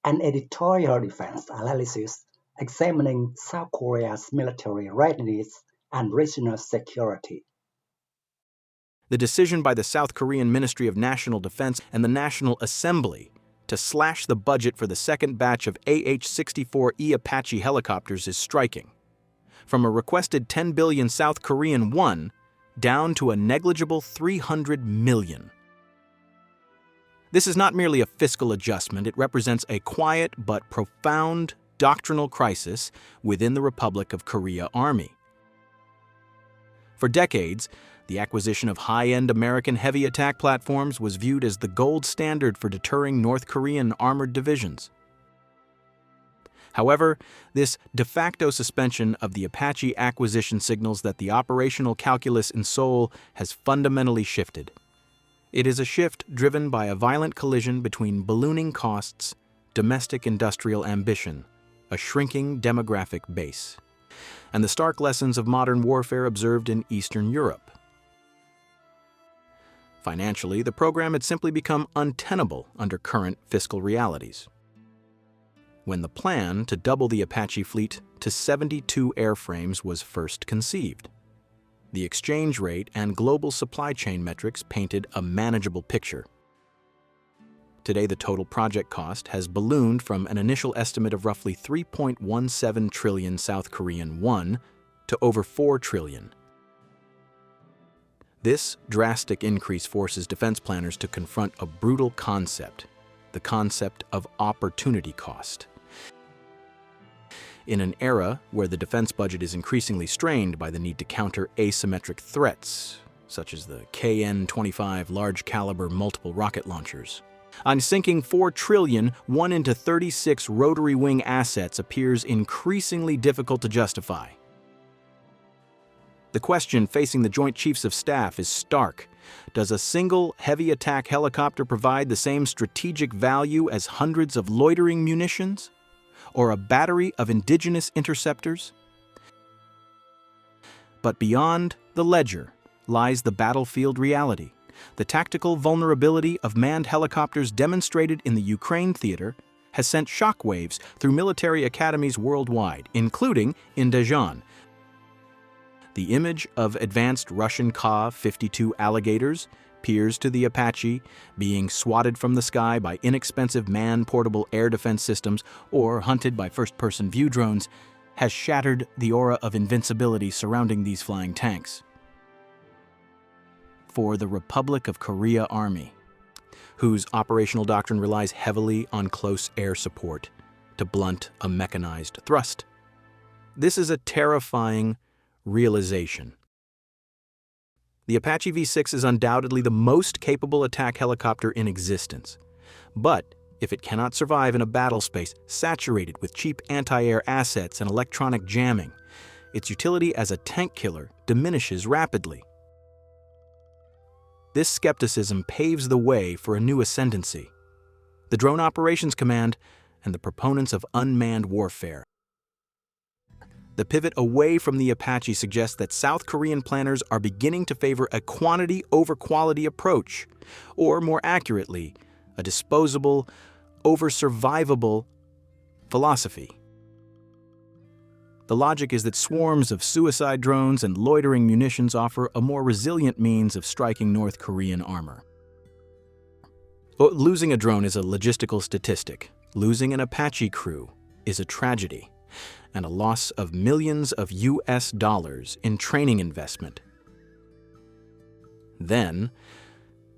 an editorial defense analysis examining South Korea's military readiness and regional security. The decision by the South Korean Ministry of National Defense and the National Assembly to slash the budget for the second batch of AH-64E Apache helicopters is striking. From a requested 10 billion South Korean won down to a negligible 300 million. This is not merely a fiscal adjustment, it represents a quiet but profound doctrinal crisis within the Republic of Korea Army. For decades, the acquisition of high-end American heavy attack platforms was viewed as the gold standard for deterring North Korean armored divisions. However, this de facto suspension of the Apache acquisition signals that the operational calculus in Seoul has fundamentally shifted. It is a shift driven by a violent collision between ballooning costs, domestic industrial ambition, a shrinking demographic base, and the stark lessons of modern warfare observed in Eastern Europe. Financially, the program had simply become untenable under current fiscal realities. When the plan to double the Apache fleet to 72 airframes was first conceived, the exchange rate and global supply chain metrics painted a manageable picture. Today, the total project cost has ballooned from an initial estimate of roughly 3.17 trillion South Korean won to over 4 trillion. This drastic increase forces defense planners to confront a brutal concept, the concept of opportunity cost. In an era where the defense budget is increasingly strained by the need to counter asymmetric threats, such as the KN-25 large-caliber multiple rocket launchers, on sinking 4 trillion, 1 into 36 rotary-wing assets appears increasingly difficult to justify. The question facing the Joint Chiefs of Staff is stark. Does a single heavy attack helicopter provide the same strategic value as hundreds of loitering munitions? Or a battery of indigenous interceptors? But beyond the ledger lies the battlefield reality. The tactical vulnerability of manned helicopters demonstrated in the Ukraine theater has sent shockwaves through military academies worldwide, including in Daejeon. The image of advanced Russian Ka-52 alligators, peers to the Apache, being swatted from the sky by inexpensive man-portable air defense systems or hunted by first-person view drones, has shattered the aura of invincibility surrounding these flying tanks. For the Republic of Korea Army, whose operational doctrine relies heavily on close air support to blunt a mechanized thrust, this is a terrifying realization. The Apache V-6 is undoubtedly the most capable attack helicopter in existence. But if it cannot survive in a battle space saturated with cheap anti-air assets and electronic jamming, its utility as a tank killer diminishes rapidly. This skepticism paves the way for a new ascendancy: the Drone Operations Command and the proponents of unmanned warfare. The pivot away from the Apache suggests that South Korean planners are beginning to favor a quantity over quality approach, or more accurately, a disposable over survivable philosophy. The logic is that swarms of suicide drones and loitering munitions offer a more resilient means of striking North Korean armor. Losing a drone is a logistical statistic. Losing an Apache crew is a tragedy, and a loss of millions of US dollars in training investment. Then,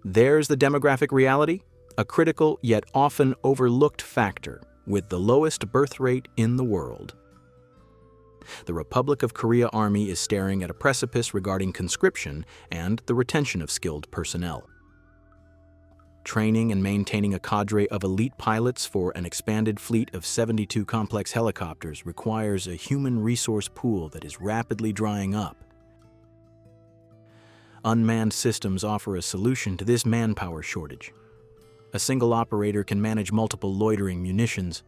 there's the demographic reality, a critical yet often overlooked factor with the lowest birth rate in the world. The Republic of Korea Army is staring at a precipice regarding conscription and the retention of skilled personnel. Training and maintaining a cadre of elite pilots for an expanded fleet of 72 complex helicopters requires a human resource pool that is rapidly drying up. Unmanned systems offer a solution to this manpower shortage. A single operator can manage multiple loitering munitions,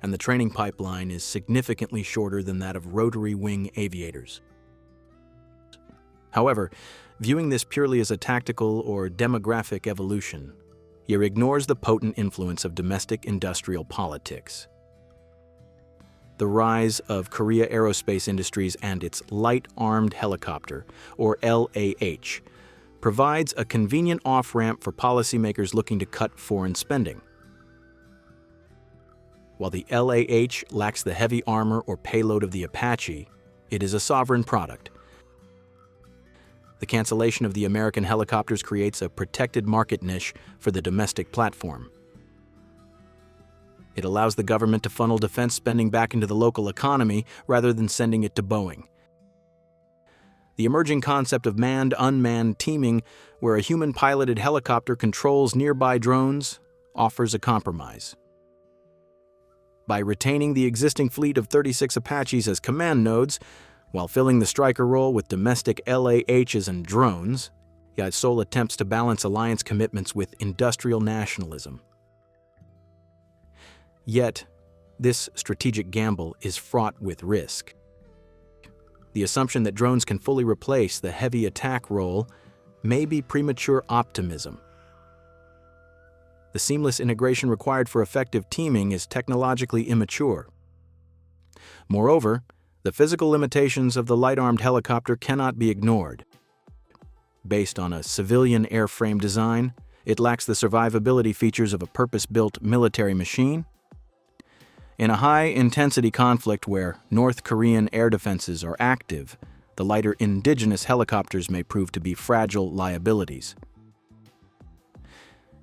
and the training pipeline is significantly shorter than that of rotary-wing aviators. However, viewing this purely as a tactical or demographic evolution, yet ignores the potent influence of domestic industrial politics. The rise of Korea Aerospace Industries and its Light Armed Helicopter, or LAH, provides a convenient off-ramp for policymakers looking to cut foreign spending. While the LAH lacks the heavy armor or payload of the Apache, it is a sovereign product. The cancellation of the American helicopters creates a protected market niche for the domestic platform. It allows the government to funnel defense spending back into the local economy rather than sending it to Boeing. The emerging concept of manned-unmanned teaming, where a human-piloted helicopter controls nearby drones, offers a compromise. By retaining the existing fleet of 36 Apaches as command nodes, while filling the striker role with domestic LAHs and drones, Seoul attempts to balance alliance commitments with industrial nationalism. Yet, this strategic gamble is fraught with risk. The assumption that drones can fully replace the heavy attack role may be premature optimism. The seamless integration required for effective teaming is technologically immature. Moreover, the physical limitations of the light-armed helicopter cannot be ignored. Based on a civilian airframe design, it lacks the survivability features of a purpose-built military machine. In a high-intensity conflict where North Korean air defenses are active, the lighter indigenous helicopters may prove to be fragile liabilities.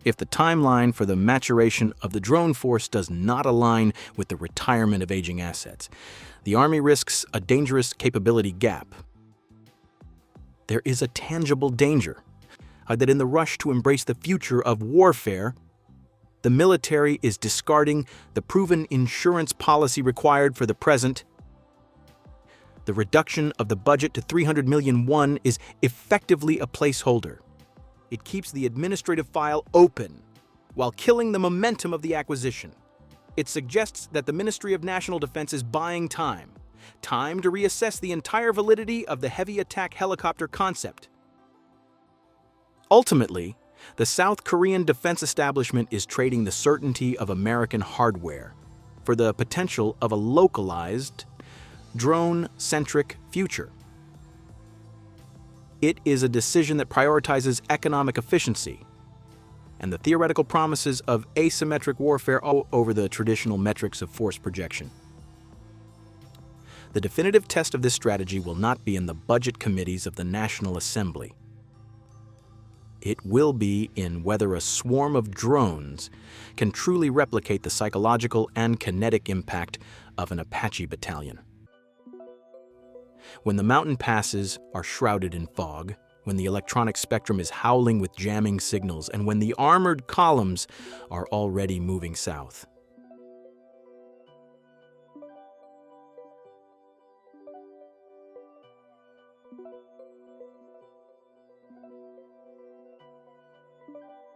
If the timeline for the maturation of the drone force does not align with the retirement of aging assets, the Army risks a dangerous capability gap. There is a tangible danger that in the rush to embrace the future of warfare, the military is discarding the proven insurance policy required for the present. The reduction of the budget to 300 million won is effectively a placeholder. It keeps the administrative file open while killing the momentum of the acquisition. It suggests that the Ministry of National Defense is buying time to reassess the entire validity of the heavy attack helicopter concept. Ultimately, the South Korean defense establishment is trading the certainty of American hardware for the potential of a localized, drone-centric future. It is a decision that prioritizes economic efficiency and the theoretical promises of asymmetric warfare over the traditional metrics of force projection. The definitive test of this strategy will not be in the budget committees of the National Assembly. It will be in whether a swarm of drones can truly replicate the psychological and kinetic impact of an Apache battalion. When the mountain passes are shrouded in fog, when the electronic spectrum is howling with jamming signals, and when the armored columns are already moving south.